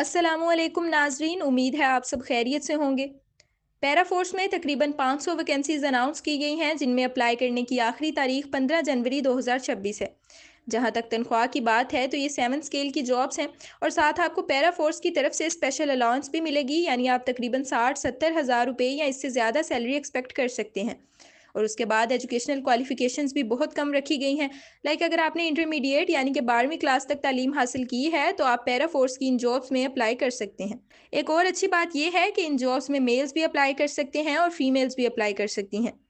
अस्सलामुअलैकुम नाजरीन, उम्मीद है आप सब खैरियत से होंगे। पैरा फोर्स में तकरीबन 500 वैकेंसीज अनाउंस की गई हैं, जिनमें अप्लाई करने की आखिरी तारीख 15 जनवरी 2026 है। जहां तक तनख्वाह की बात है तो ये 7 स्केल की जॉब्स हैं और साथ आपको पैरा फोर्स की तरफ से स्पेशल अलाउंस भी मिलेगी, यानी आप तकरीबन 60-70 हज़ार रुपये या इससे ज़्यादा सैलरी एक्सपेक्ट कर सकते हैं। और उसके बाद एजुकेशनल क्वालिफिकेशंस भी बहुत कम रखी गई हैं। लाइक अगर आपने इंटरमीडिएट यानी कि 12वीं क्लास तक तालीम हासिल की है तो आप पैरा फोर्स की इन जॉब्स में अप्लाई कर सकते हैं। एक और अच्छी बात यह है कि इन जॉब्स में मेल्स भी अप्लाई कर सकते हैं और फीमेल्स भी अप्लाई कर सकती हैं।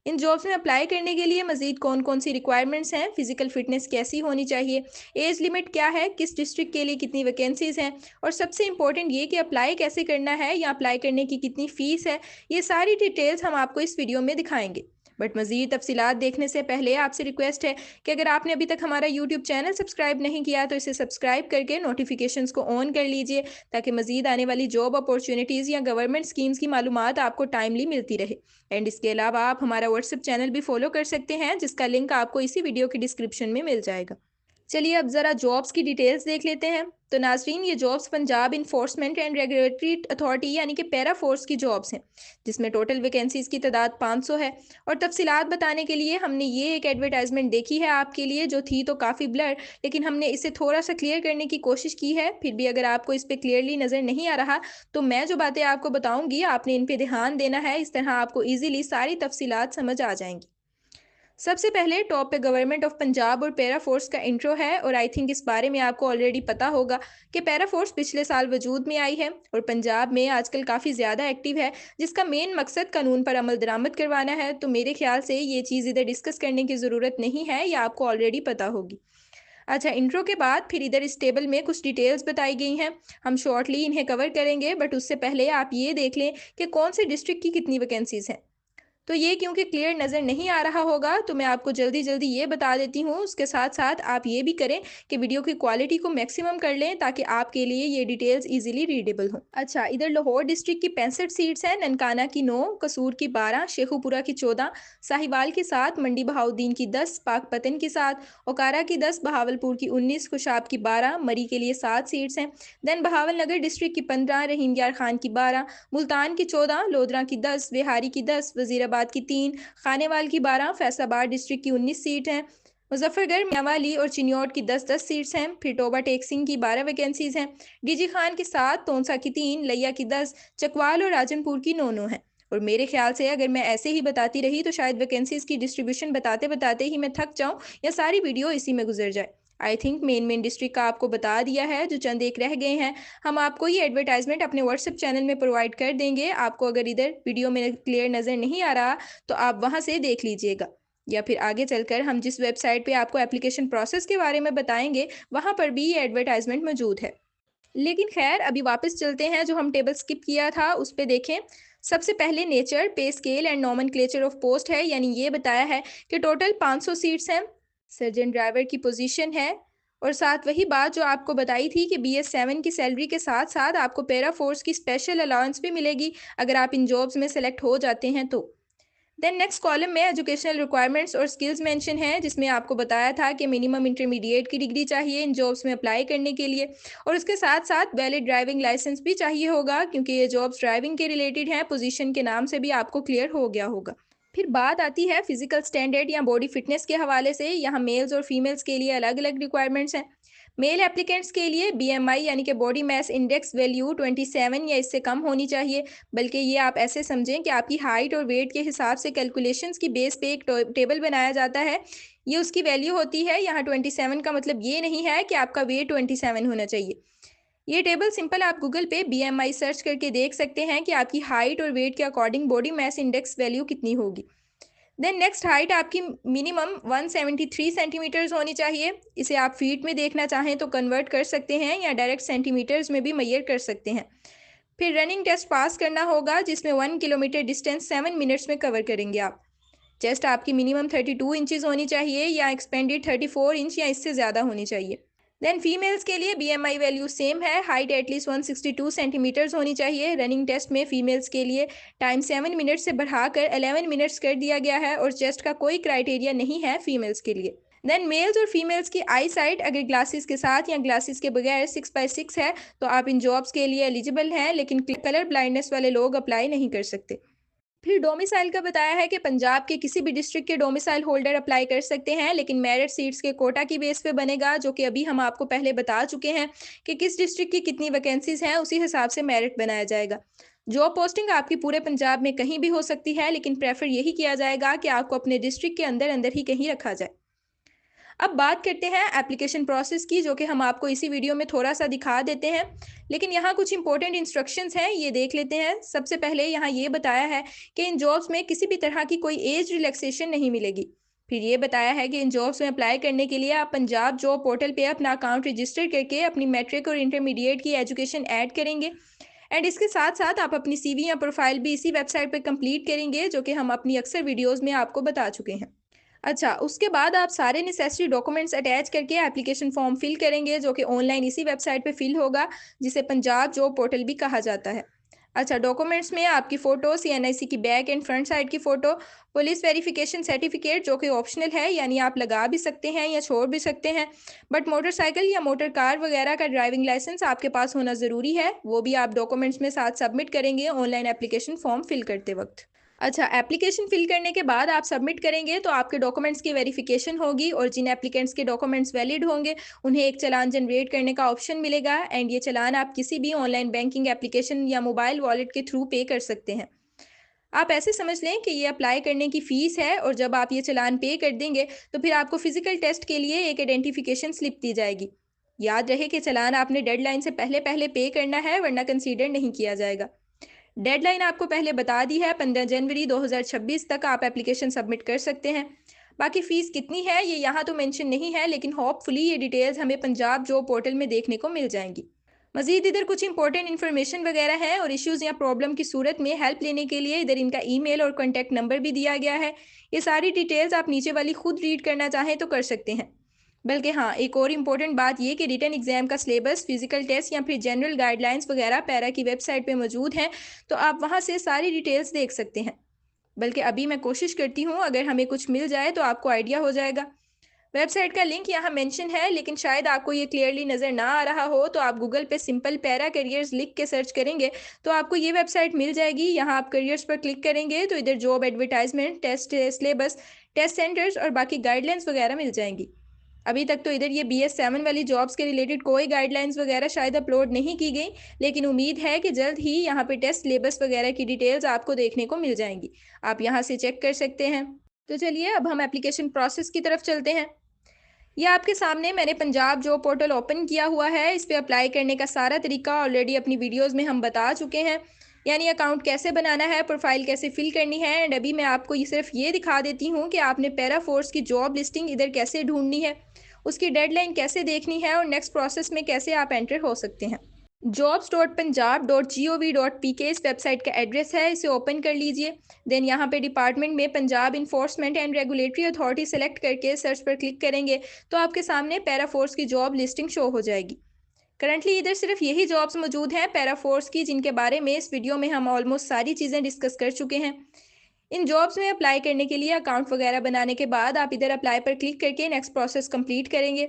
इन जॉब्स में अप्लाई करने के लिए मजीद कौन कौन सी रिक्वायरमेंट्स हैं, फिजिकल फिटनेस कैसी होनी चाहिए, एज लिमिट क्या है, किस डिस्ट्रिक्ट के लिए कितनी वैकेंसीज हैं, और सबसे इंपॉर्टेंट ये कि अप्लाई कैसे करना है या अप्लाई करने की कितनी फ़ीस है, ये सारी डिटेल्स हम आपको इस वीडियो में दिखाएंगे। बट मज़ीद तफसीलात देखने से पहले आपसे रिक्वेस्ट है कि अगर आपने अभी तक हमारा यूट्यूब चैनल सब्सक्राइब नहीं किया तो इसे सब्सक्राइब करके नोटिफिकेशंस को ऑन कर लीजिए, ताकि मज़ीद आने वाली जॉब अपॉर्चुनिटीज़ या गवर्नमेंट स्कीम्स की मालूमात आपको टाइमली मिलती रहे। एंड इसके अलावा आप हमारा व्हाट्सएप चैनल भी फॉलो कर सकते हैं, जिसका लिंक आपको इसी वीडियो के डिस्क्रिप्शन में मिल जाएगा। चलिए अब ज़रा जॉब्स की डिटेल्स देख लेते हैं। तो नाजरीन, ये jobs Punjab enforcement and regulatory authority यानी कि पैरा फोर्स की जॉब्स हैं, जिसमें टोटल वैकेंसीज़ की तादाद 500 है। और तफसीलात बताने के लिए हमने ये एक एडवर्टाइजमेंट देखी है आपके लिए, जो थी तो काफ़ी ब्लर, लेकिन हमने इसे थोड़ा सा क्लियर करने की कोशिश की है। फिर भी अगर आपको इस पर क्लियरली नज़र नहीं आ रहा तो मैं जो बातें आपको बताऊँगी आपने इन पर ध्यान देना है, इस तरह आपको ईजिली सारी तफसीलात समझ आ जाएंगी। सबसे पहले टॉप पे गवर्नमेंट ऑफ पंजाब और पैरा फोर्स का इंट्रो है, और आई थिंक इस बारे में आपको ऑलरेडी पता होगा कि पैरा फोर्स पिछले साल वजूद में आई है और पंजाब में आजकल काफ़ी ज़्यादा एक्टिव है, जिसका मेन मकसद कानून पर अमल दरामद करवाना है। तो मेरे ख्याल से ये चीज़ इधर डिस्कस करने की ज़रूरत नहीं है, या आपको ऑलरेडी पता होगी। अच्छा, इंट्रो के बाद फिर इधर इस टेबल में कुछ डिटेल्स बताई गई हैं। हम शॉर्टली इन्हें कवर करेंगे, बट उससे पहले आप ये देख लें कि कौन से डिस्ट्रिक्ट की कितनी वैकेंसीज हैं। तो ये क्योंकि क्लियर नज़र नहीं आ रहा होगा तो मैं आपको जल्दी जल्दी ये बता देती हूँ। उसके साथ साथ आप ये भी करें कि वीडियो की क्वालिटी को मैक्सिमम कर लें, ताकि आपके लिए ये डिटेल्स इजीली रीडेबल हों। अच्छा, इधर लाहौर डिस्ट्रिक्ट की 65 सीट्स हैं, ननकाना की 9, कसूर की 12, शेखुपुरा की 14, साहिवाल की 7, मंडी बहाउद्दीन की 10, पाकपतन की 7, ओकारा की 10, बहावलपुर की 19, खुशाब की 12, मरी के लिए 7 सीट्स हैं। देन बहावल नगर डिस्ट्रिक्ट की 15, रहीम यार खान की 12, मुल्तान की 14, लोधरा की 10, बिहारी की 10, वजीराबाद की 3, खानेवाल की 12, फैसलाबाद डिस्ट्रिक्ट की 19 सीट हैं। मुजफ्फरगढ़, मियांवाली और चिन्योट की 10-10 सीट्स हैं। फिर टोबा टेकसिंग की 12 वैकेंसीज हैं। डीजी खान की 7, तोनसा की 3, लिया की 10, चकवाल और राजनपुर की 9-9 हैं। और मेरे ख्याल से अगर मैं ऐसे ही बताती रही तो शायद वैकेंसीज की डिस्ट्रीब्यूशन बताते बताते ही मैं थक जाऊं या सारी वीडियो इसी में गुजर जाए। आई थिंक मेन डिस्ट्रिक्ट का आपको बता दिया है, जो चंद एक रह गए हैं हम आपको ये एडवर्टाइजमेंट अपने व्हाट्सएप चैनल में प्रोवाइड कर देंगे। आपको अगर इधर वीडियो में क्लियर नज़र नहीं आ रहा तो आप वहाँ से देख लीजिएगा, या फिर आगे चलकर हम जिस वेबसाइट पे आपको एप्लीकेशन प्रोसेस के बारे में बताएंगे वहाँ पर भी ये एडवर्टाइजमेंट मौजूद है। लेकिन खैर, अभी वापस चलते हैं, जो हम टेबल स्किप किया था उस पर देखें। सबसे पहले नेचर, पे scale and nomenclature of post है, यानी ये बताया है कि टोटल 500 सीट्स हैं। सर्जन ड्राइवर की पोजीशन है। और साथ वही बात जो आपको बताई थी कि BS7 की सैलरी के साथ साथ आपको पैरा फोर्स की स्पेशल अलाउंस भी मिलेगी अगर आप इन जॉब्स में सेलेक्ट हो जाते हैं तो। देन नेक्स्ट कॉलम में एजुकेशनल रिक्वायरमेंट्स और स्किल्स मेंशन है, जिसमें आपको बताया था कि मिनिमम इंटरमीडिएट की डिग्री चाहिए इन जॉब्स में अप्लाई करने के लिए, और उसके साथ साथ वैलिड ड्राइविंग लाइसेंस भी चाहिए होगा, क्योंकि ये जॉब्स ड्राइविंग के रिलेटेड हैं। पोजीशन के नाम से भी आपको क्लियर हो गया होगा। फिर बात आती है फिजिकल स्टैंडर्ड या बॉडी फिटनेस के हवाले से। यहाँ मेल्स और फीमेल्स के लिए अलग अलग रिक्वायरमेंट्स हैं। मेल एप्लीकेंट्स के लिए BMI यानी कि बॉडी मास इंडेक्स वैल्यू 27 या इससे कम होनी चाहिए। बल्कि ये आप ऐसे समझें कि आपकी हाइट और वेट के हिसाब से कैलकुलेशंस की बेस पे एक टेबल बनाया जाता है, ये उसकी वैल्यू होती है। यहाँ 27 का मतलब ये नहीं है कि आपका वेट 27 होना चाहिए। ये टेबल सिंपल आप गूगल पे BMI सर्च करके देख सकते हैं कि आपकी हाइट और वेट के according body mass index value कितनी होगी। देन नेक्स्ट, हाइट आपकी मिनिमम 173 सेंटीमीटर्स होनी चाहिए। इसे आप फीट में देखना चाहें तो कन्वर्ट कर सकते हैं, या डायरेक्ट सेंटीमीटर्स में भी मेजर कर सकते हैं। फिर रनिंग टेस्ट पास करना होगा, जिसमें 1 किलोमीटर डिस्टेंस 7 मिनट्स में कवर करेंगे आप। चेस्ट आपकी मिनिमम 32 इंचज़ होनी चाहिए, या एक्सपेंडेड 34 इंच या इससे ज़्यादा होनी चाहिए। देन फीमेल्स के लिए BMI वैल्यू सेम है। हाइट एटलीस्ट 162 सेंटीमीटर्स होनी चाहिए। रनिंग टेस्ट में फीमेल्स के लिए टाइम 7 मिनट से बढ़ाकर 11 मिनट्स कर दिया गया है, और चेस्ट का कोई क्राइटेरिया नहीं है फीमेल्स के लिए। देन मेल्स और फीमेल्स की आई साइट अगर ग्लासेस के साथ या ग्लासेस के बगैर 6/6 है तो आप इन जॉब्स के लिए एलिजिबल हैं, लेकिन कलर ब्लाइंडनेस वाले लोग अप्लाई नहीं कर सकते। फिर डोमिसाइल का बताया है कि पंजाब के किसी भी डिस्ट्रिक्ट के डोमिसाइल होल्डर अप्लाई कर सकते हैं, लेकिन मेरिट सीट्स के कोटा की बेस पे बनेगा, जो कि अभी हम आपको पहले बता चुके हैं कि किस डिस्ट्रिक्ट की कितनी वैकेंसीज हैं, उसी हिसाब से मेरिट बनाया जाएगा। जॉब पोस्टिंग आपकी पूरे पंजाब में कहीं भी हो सकती है, लेकिन प्रेफर यही किया जाएगा कि आपको अपने डिस्ट्रिक्ट के अंदर अंदर ही कहीं रखा जाए। अब बात करते हैं एप्लीकेशन प्रोसेस की, जो कि हम आपको इसी वीडियो में थोड़ा सा दिखा देते हैं, लेकिन यहाँ कुछ इंपॉर्टेंट इंस्ट्रक्शंस हैं, ये देख लेते हैं। सबसे पहले यहाँ ये बताया है कि इन जॉब्स में किसी भी तरह की कोई एज रिलैक्सेशन नहीं मिलेगी। फिर ये बताया है कि इन जॉब्स में अप्लाई करने के लिए आप पंजाब जॉब पोर्टल पे अपना अकाउंट रजिस्टर करके अपनी मैट्रिक और इंटरमीडिएट की एजुकेशन ऐड करेंगे, एंड इसके साथ साथ आप अपनी सीवी या प्रोफाइल भी इसी वेबसाइट पर कंप्लीट करेंगे, जो कि हम अपनी अक्सर वीडियोज़ में आपको बता चुके हैं। अच्छा, उसके बाद आप सारे नेसेसरी डॉक्यूमेंट्स अटैच करके एप्लीकेशन फॉर्म फिल करेंगे, जो कि ऑनलाइन इसी वेबसाइट पे फिल होगा, जिसे पंजाब जॉब पोर्टल भी कहा जाता है। अच्छा, डॉक्यूमेंट्स में आपकी फ़ोटो, CNIC की बैक एंड फ्रंट साइड की फ़ोटो, पुलिस वेरिफिकेशन सर्टिफिकेट जो कि ऑप्शनल है, यानी आप लगा भी सकते हैं या छोड़ भी सकते हैं, बट मोटरसाइकिल या मोटर कार वगैरह का ड्राइविंग लाइसेंस आपके पास होना ज़रूरी है, वो भी आप डॉक्यूमेंट्स में साथ सबमिट करेंगे ऑनलाइन एप्लीकेशन फॉर्म फिल करते वक्त। अच्छा, एप्लीकेशन फिल करने के बाद आप सबमिट करेंगे तो आपके डॉक्यूमेंट्स की वेरिफिकेशन होगी, और जिन एप्लीकेंट्स के डॉक्यूमेंट्स वैलिड होंगे उन्हें एक चालान जनरेट करने का ऑप्शन मिलेगा, एंड ये चालान आप किसी भी ऑनलाइन बैंकिंग एप्लीकेशन या मोबाइल वॉलेट के थ्रू पे कर सकते हैं। आप ऐसे समझ लें कि ये अप्लाई करने की फ़ीस है, और जब आप ये चालान पे कर देंगे तो फिर आपको फिजिकल टेस्ट के लिए एक आइडेंटिफिकेशन स्लिप दी जाएगी। याद रहे कि चालान आपने डेडलाइन से पहले पहले पे करना है, वरना कंसीडर नहीं किया जाएगा। डेडलाइन आपको पहले बता दी है, 15 जनवरी 2026 तक आप एप्लीकेशन सबमिट कर सकते हैं। बाकी फ़ीस कितनी है ये यहाँ तो मेंशन नहीं है, लेकिन होपफुली ये डिटेल्स हमें पंजाब जॉब पोर्टल में देखने को मिल जाएंगी। मज़ीद इधर कुछ इंपॉर्टेंट इन्फॉर्मेशन वगैरह है, और इश्यूज़ या प्रॉब्लम की सूरत में हेल्प लेने के लिए इधर इनका ईमेल और कॉन्टैक्ट नंबर भी दिया गया है। ये सारी डिटेल्स आप नीचे वाली खुद रीड करना चाहें तो कर सकते हैं। बल्कि हाँ, एक और इम्पोर्टेंट बात ये कि रिटन एग्जाम का सिलेबस, फिजिकल टेस्ट या फिर जनरल गाइडलाइंस वगैरह पैरा की वेबसाइट पे मौजूद हैं, तो आप वहाँ से सारी डिटेल्स देख सकते हैं। बल्कि अभी मैं कोशिश करती हूँ, अगर हमें कुछ मिल जाए तो आपको आइडिया हो जाएगा। वेबसाइट का लिंक यहाँ मेंशन है, लेकिन शायद आपको ये क्लियरली नज़र ना आ रहा हो, तो आप गूगल पे सिंपल पैरा करियर्स लिख के सर्च करेंगे तो आपको ये वेबसाइट मिल जाएगी। यहाँ आप करियर्स पर क्लिक करेंगे तो इधर job advertisement, test syllabus, test centres और बाकी गाइडलाइंस वगैरह मिल जाएंगी। अभी तक तो इधर ये BS7 वाली जॉब्स के रिलेटेड कोई गाइडलाइंस वगैरह शायद अपलोड नहीं की गई, लेकिन उम्मीद है कि जल्द ही यहाँ पे टेस्ट सिलेबस वगैरह की डिटेल्स आपको देखने को मिल जाएंगी। आप यहाँ से चेक कर सकते हैं। तो चलिए अब हम एप्लीकेशन प्रोसेस की तरफ चलते हैं। ये आपके सामने मैंने पंजाब जॉब पोर्टल ओपन किया हुआ है। इस पे अप्लाई करने का सारा तरीका ऑलरेडी अपनी वीडियोस में हम बता चुके हैं, यानी अकाउंट कैसे बनाना है, प्रोफाइल कैसे फिल करनी है, एंड अभी मैं आपको ये सिर्फ ये दिखा देती हूँ कि आपने पैरा फोर्स की जॉब लिस्टिंग इधर कैसे ढूंढनी है, उसकी डेडलाइन कैसे देखनी है, और नेक्स्ट प्रोसेस में कैसे आप एंटर हो सकते हैं। jobs.punjab.gov.pk इस वेबसाइट का एड्रेस है, इसे ओपन कर लीजिए। देन यहाँ पे डिपार्टमेंट में Punjab enforcement and regulatory authority select करके सर्च पर क्लिक करेंगे तो आपके सामने पैरा फोर्स की जॉब लिस्टिंग शो हो जाएगी। करंटली इधर सिर्फ यही जॉब्स मौजूद हैं पैरा फोर्स की, जिनके बारे में इस वीडियो में हम ऑलमोस्ट सारी चीज़ें डिस्कस कर चुके हैं। इन जॉब्स में अप्लाई करने के लिए अकाउंट वगैरह बनाने के बाद आप इधर अप्लाई पर क्लिक करके नेक्स्ट प्रोसेस कंप्लीट करेंगे।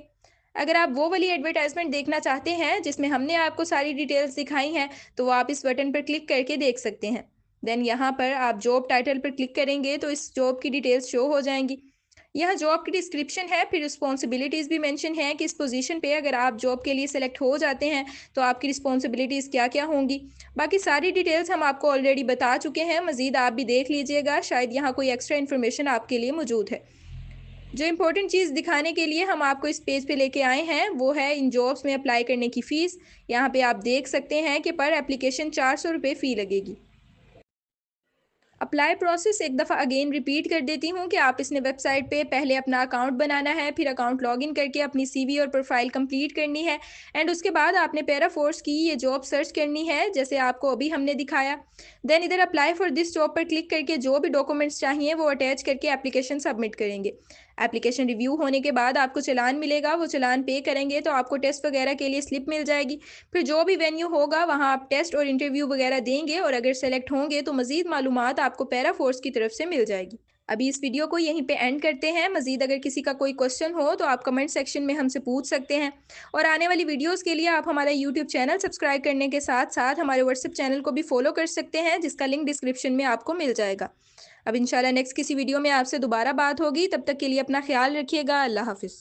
अगर आप वो वाली एडवर्टाइजमेंट देखना चाहते हैं जिसमें हमने आपको सारी डिटेल्स दिखाई हैं, तो वो आप इस बटन पर क्लिक करके देख सकते हैं। देन यहाँ पर आप जॉब टाइटल पर क्लिक करेंगे तो इस जॉब की डिटेल्स शो हो जाएंगी। यहाँ जॉब की डिस्क्रिप्शन है, फिर रिस्पॉन्सिबिलिटीज़ भी मेंशन है कि इस पोजीशन पे अगर आप जॉब के लिए सेलेक्ट हो जाते हैं तो आपकी रिस्पॉन्सिबिलिटीज़ क्या क्या होंगी। बाकी सारी डिटेल्स हम आपको ऑलरेडी बता चुके हैं, मज़ीद आप भी देख लीजिएगा, शायद यहाँ कोई एक्स्ट्रा इन्फॉर्मेशन आपके लिए मौजूद है। जो इंपॉर्टेंट चीज़ दिखाने के लिए हम आपको इस पेज पे लेके आए हैं वो है इन जॉब्स में अप्लाई करने की फ़ीस। यहाँ पे आप देख सकते हैं कि पर एप्लीकेशन 400 रुपये फ़ी लगेगी। अप्लाई प्रोसेस एक दफ़ा अगेन रिपीट कर देती हूँ कि आप इसने वेबसाइट पे पहले अपना अकाउंट बनाना है, फिर अकाउंट लॉगिन करके अपनी CV और प्रोफाइल कंप्लीट करनी है, एंड उसके बाद आपने पैरा फोर्स की ये जॉब सर्च करनी है जैसे आपको अभी हमने दिखाया। देन इधर अप्लाई फॉर दिस जॉब पर क्लिक करके जो भी डॉक्यूमेंट्स चाहिए वो अटैच करके एप्लीकेशन सबमिट करेंगे। एप्लीकेशन रिव्यू होने के बाद आपको चालान मिलेगा, वो चालान पे करेंगे तो आपको टेस्ट वगैरह के लिए स्लिप मिल जाएगी। फिर जो भी वेन्यू होगा वहाँ आप टेस्ट और इंटरव्यू वगैरह देंगे, और अगर सेलेक्ट होंगे तो मज़ीद मालूमात आपको पैरा फोर्स की तरफ से मिल जाएगी। अभी इस वीडियो को यहीं पे एंड करते हैं। मज़ीद अगर किसी का कोई क्वेश्चन हो तो आप कमेंट सेक्शन में हमसे पूछ सकते हैं, और आने वाली वीडियोस के लिए आप हमारा यूट्यूब चैनल सब्सक्राइब करने के साथ साथ हमारे व्हाट्सएप चैनल को भी फॉलो कर सकते हैं, जिसका लिंक डिस्क्रिप्शन में आपको मिल जाएगा। अब इंशाल्लाह नेक्स्ट किसी वीडियो में आपसे दोबारा बात होगी। तब तक के लिए अपना ख्याल रखिएगा। अल्लाह हाफिज़।